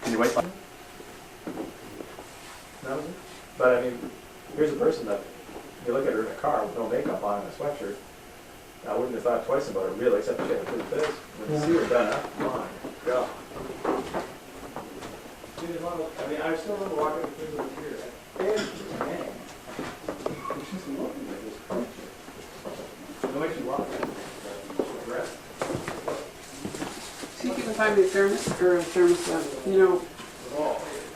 Can you wait? No, but I mean, here's a person that, you look at her in a car with no makeup on and a sweatshirt, I wouldn't have thought twice about it really, except if she had a pretty face. When you see her done up, my God. She didn't want to, I mean, I still remember walking through the theater. And she's looking at this picture. The way she walked, dressed. See if you can find me a thermos, or a thermos, you know,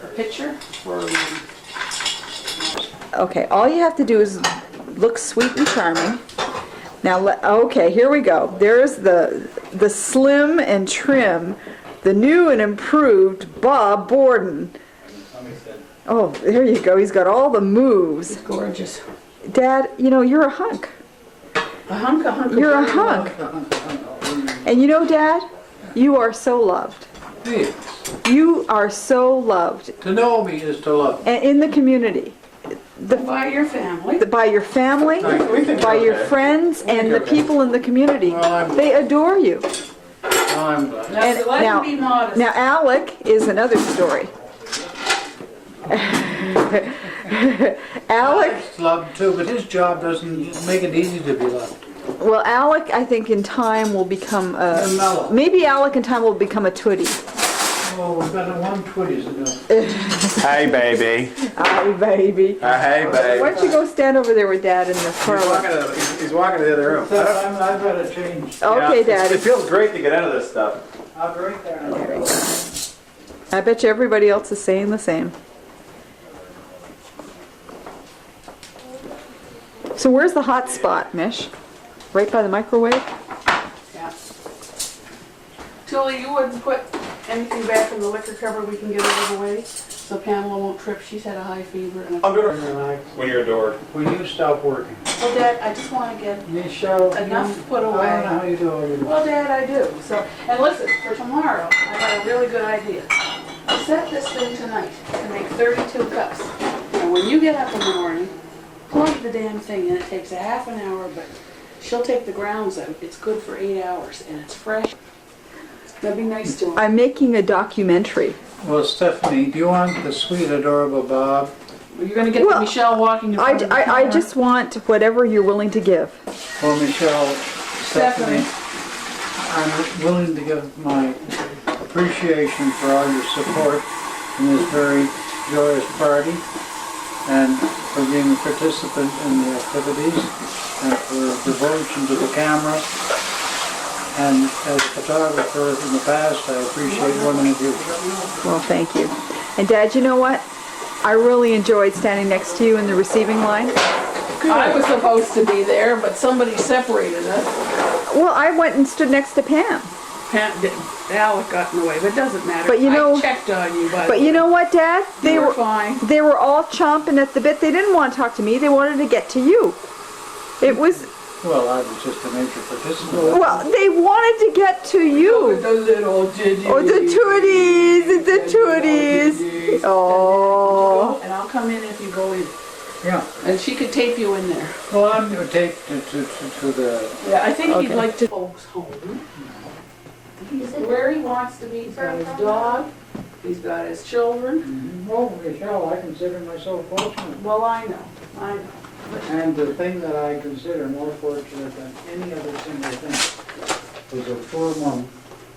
a picture for. Okay, all you have to do is look sweet and charming. Now, okay, here we go. There's the slim and trim, the new and improved Bob Borden. Oh, there you go. He's got all the moves. It's gorgeous. Dad, you know, you're a hunk. A hunk, a hunk. You're a hunk. And you know, Dad, you are so loved. Hey, You are so loved. to know me is to love me. And in the community. By your family. By your family, by your friends, and the people in the community. Well, They adore you. I'm glad. Now, And so let now- him be modest. Now, Alec is another story. Alec, Alec's loved too, but his job doesn't make it easy to be loved. well, Alec, I think in time will become You're mellow. maybe Alec in time will become a tootie. Oh, we've got one twitties ago. Hey, baby. Hi, baby. Hey, baby. Why don't you go stand over there with Dad in the He's parlor? walking to the other room. I've got to change. Okay, It Daddy. feels great to get out of this stuff. I'll be right there. There you go. I bet you everybody else is saying the same. So where's the hot spot, Mish? Right by the microwave? Yeah. Julie, you wouldn't put anything back in the liquor cupboard, we can get it out of the way, so Pamela won't trip. She's had a high fever. And I'm gonna, Relax. when you're adored. When you stop working. Well, Dad, I just want to get Michelle. enough to put I don't know away. how you do it. Well, Dad, I do. So, and listen, for tomorrow, I got a really good idea. I set this thing tonight to make 32 cups. And when you get up in the morning, plug the damn thing in. It takes a half an hour, but she'll take the grounds out. It's good for 8 hours, and it's fresh. That'd be nice to her. I'm making a documentary. Well, Stephanie, do you want the sweet, adorable Bob? You're going to get Well, Michelle walking in front of the I camera. just want whatever you're willing to give. Well, Michelle, Stephanie, I'm willing to give my appreciation for all your support in this very joyous party and for being a participant in the activities and for devotion to the camera. And as a photographer in the past, I appreciate one in the future. Well, thank you. And Dad, you know what? I really enjoyed standing next to you in the receiving line. I was supposed to be there, but somebody separated us. Well, I went and stood next to Pam. Alec got in the way, but it doesn't matter. But you know- I checked on you, by the But you way. know what, Dad? You were fine. They were all chomping at the bit. They didn't want to talk to me. They wanted to get to you. It was, Well, I was just a major participant. well, they wanted to get to you. The little Gigi. Oh, the tooties, the tooties. Oh. And I'll come in if you go in. Yeah. And she could tape you in there. Well, I'm going to take to the... Yeah, I think he'd Okay. like to folks home. He's where he wants to be. He's got his dog. He's got his children. Oh, Michelle, I consider myself fortunate. Well, I know. I know. And the thing that I consider more fortunate than any other single thing was a poor mom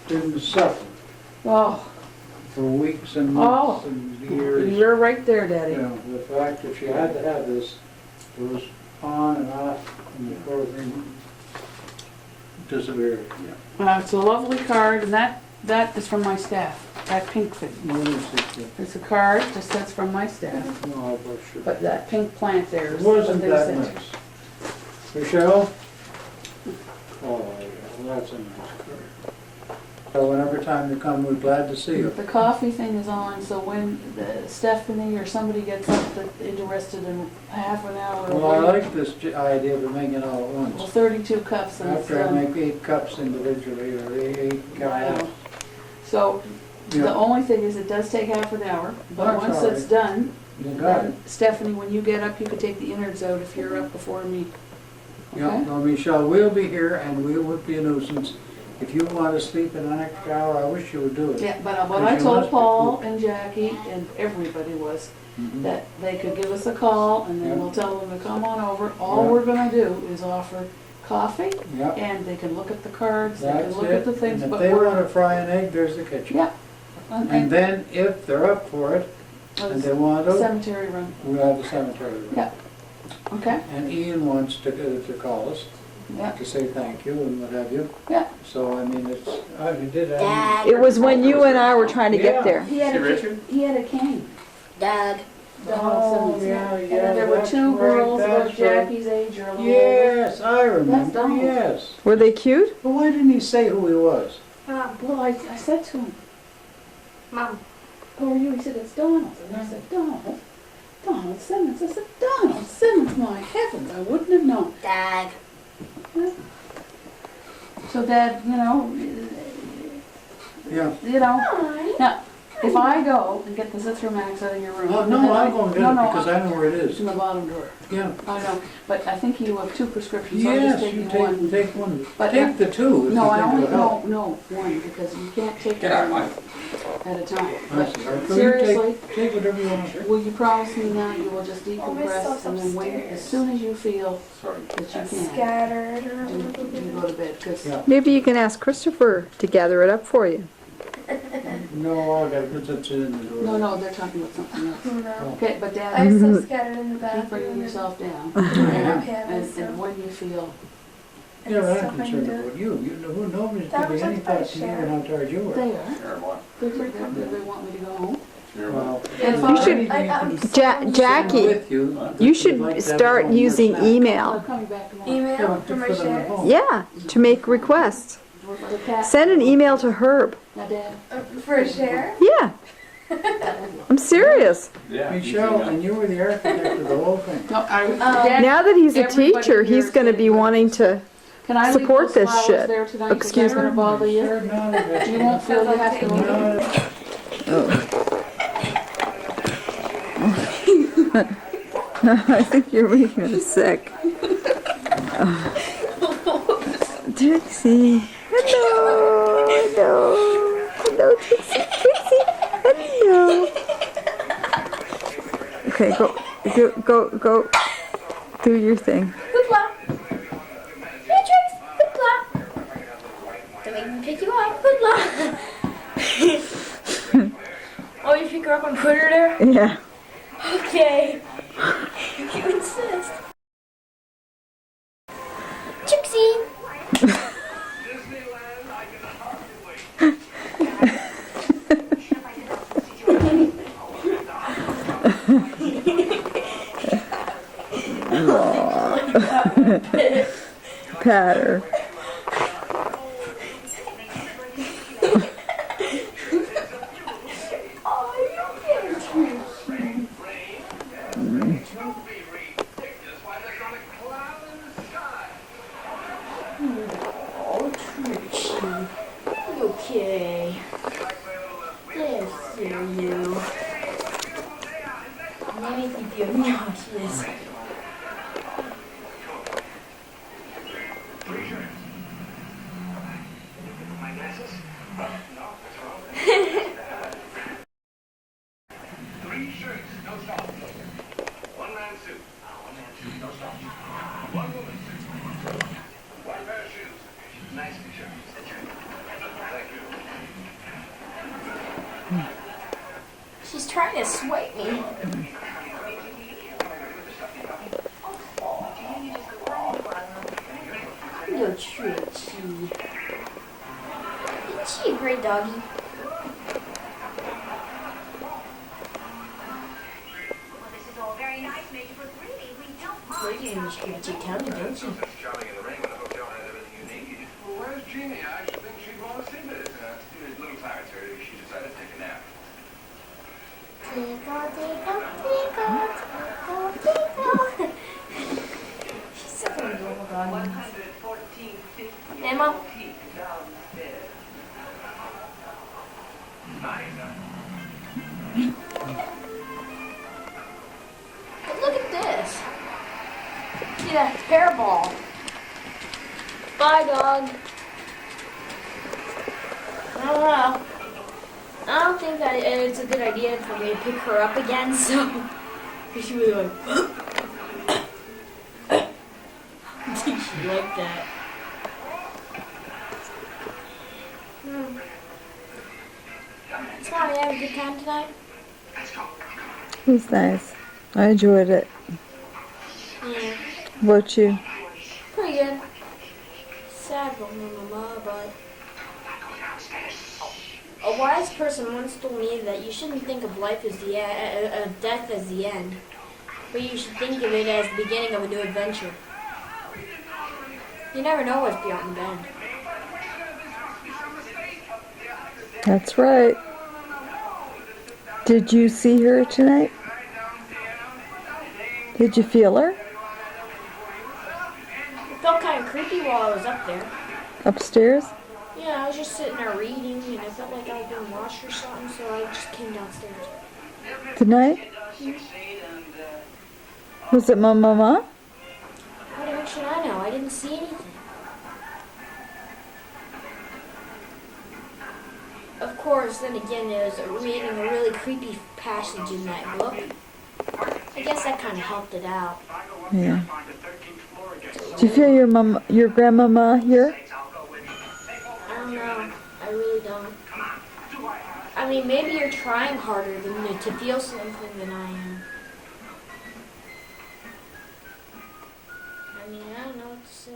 didn't suffer Oh, for weeks and months and years. you're right there, Daddy. You know, the fact that she had to have this, it was on and off, and the poor thing disappeared. It's a lovely card, and that is from my staff. That pink thing. What is it? It's a card that says from my staff. No, I was sure. But that pink plant there It is wasn't what they that sent. nice. Michelle? Oh, yeah, well, that's a nice card. So whenever time you come, we're glad to see you. The coffee thing is on, so when Stephanie or somebody gets up that's interested in half an hour. Well, I like this idea of making it all at Well, once. 32 cups and it's After I done. make 8 cups individually, or eight I cups. know. So the Yeah, only thing is it does take half an hour, but That's once all it's right. done, you got it. then Stephanie, when you get up, you can take the innards out if you're up before me. Yeah, Okay? well, Michelle, we'll be here and we won't be a nuisance. If you want to sleep in an extra hour, I wish you would do it. Yeah, but what Because I you told must be Paul cool. and Jackie and everybody was Mhm. that they could give us a call and then Yeah. we'll tell them to come on over. All Yeah. we're gonna do is offer coffee Yeah, and they can look at the cards, they can that's look it. at the things, And but if they we're. want to fry an egg, there's the kitchen. Yeah. And then if they're up for it and they want to, Cemetery run, we'll have the cemetery room. Yeah. okay, And Ian wants to call us yeah, to say thank you and what have you. yeah. So, I mean, it's, he did. Dad. It was when you and I were trying to Yeah. get there. He had See a, Richard? he had a cane. Dad. Oh, yeah, And yeah, then there were that's two right, girls about that's right. Jackie's age or a little older. Yes, I remember, Donald. yes. Were they cute? But why didn't he say who he was? Mom. Well, I said to him, Mom. who are you? He said, it's Donald. And I said, Donald Simmons. I said, Donald Simmons, my heavens, I wouldn't have known. Dad. So Dad, Yeah. now, if I go and get the Zithromax out of your room. Oh, then no, I'm going to get no, it no, because I know where it It's is. in the bottom drawer. Yeah. I know, but I think you have two prescriptions, so I'm just Yes, you taking one. take one. But Take the two if No, you I think only, it'll help. no, one, because you can't take Get out, one Mike. at a time. I But see. So you seriously, take whatever you want. will you promise me now you will just decompress stuff's and then wait as upstairs. soon as you feel Sorry. that you can, Scattered. you go to bed, because Yeah. Maybe you can ask Christopher to gather it up for you. No, I got to put it in the door. no, they're talking about something else. No. Okay, but I Dad, have stuff scattered in the keep bathroom. bringing yourself down. Yeah, And when you feel, Yeah, but I'm concerned about you. You know, nobody's That giving was any like thought by to you share. and how tired you are. they are, Here, what? they want me to go home. Here, what? Well, And if Father- there's anything you I'm can sorry. Jackie, with you, that you you'd should like to have start at home for using snack. I'm email. coming back tomorrow. Yeah, Email but for to my put them at shares. home. Yeah, to make requests. The cat. Send an email to Herb. Now, Dad, For a share? Yeah, I'm serious. Yeah. Michelle, and you were the architect of the whole thing. no, Dad, Now that he's a Everybody teacher, here he's is going to be getting wanting to. can I leave support those this flowers shit. there tonight? 'Cause Excuse they're gonna bother you. Sure, none of it. You won't feel you have to move them. I think you're making me sick. Trixie, hello, hello, Trixie, hello. Okay, go, do your thing. Hoopla. Hey, Trix. Hoopla. Don't make me pick you up. Hoopla. Oh, you pick her up and put her there? Yeah. Okay. You insist. Trixie. Pat her. Okay. Yes, dear you. Let me keep you nauseous. Three shirts, no stop. One man suit. One man suit, no stop. One woman suit. One pair of shoes. Nice t-shirt. Thank you. She's trying to swipe me. Little Trixie. Isn't she a great doggy? Well, you can just give it to Tony, don't you? Shopping in the ring when a hotel has everything you need. Well, where's Jeannie? I actually think she'd want to see this. She's a little tired, sir. She decided to take a nap. Tickle, tickle, tickle, tickle, tickle. She's such a little doggy. Emma? But look at this. See that hairball. Bye, dog. don't know. I don't think that it's a good idea for me to pick her up again, so she was like, I think she liked that. So, you have a good time tonight? It was nice. I enjoyed it. Yeah, What about you? pretty good. Sad for my mama, but a wise person once told me that you shouldn't think of life as of death as the end, but you should think of it as the beginning of a new adventure. You never know what's beyond the bend. That's right. Did you see her tonight? Did you feel her? It felt kind of creepy while I was up there. Upstairs? Yeah, I was just sitting there reading, and I felt like I was being watched or something, so I just came downstairs. Tonight? Was it Mama? How the heck should I know? I didn't see anything. Of course, then again, there was reading a really creepy passage in that book. I guess that kind of helped it out. Yeah. Do you feel your grandmama here? I don't know. I really don't. I mean, maybe you're trying harder to feel something than I am. I mean, I don't know what to say.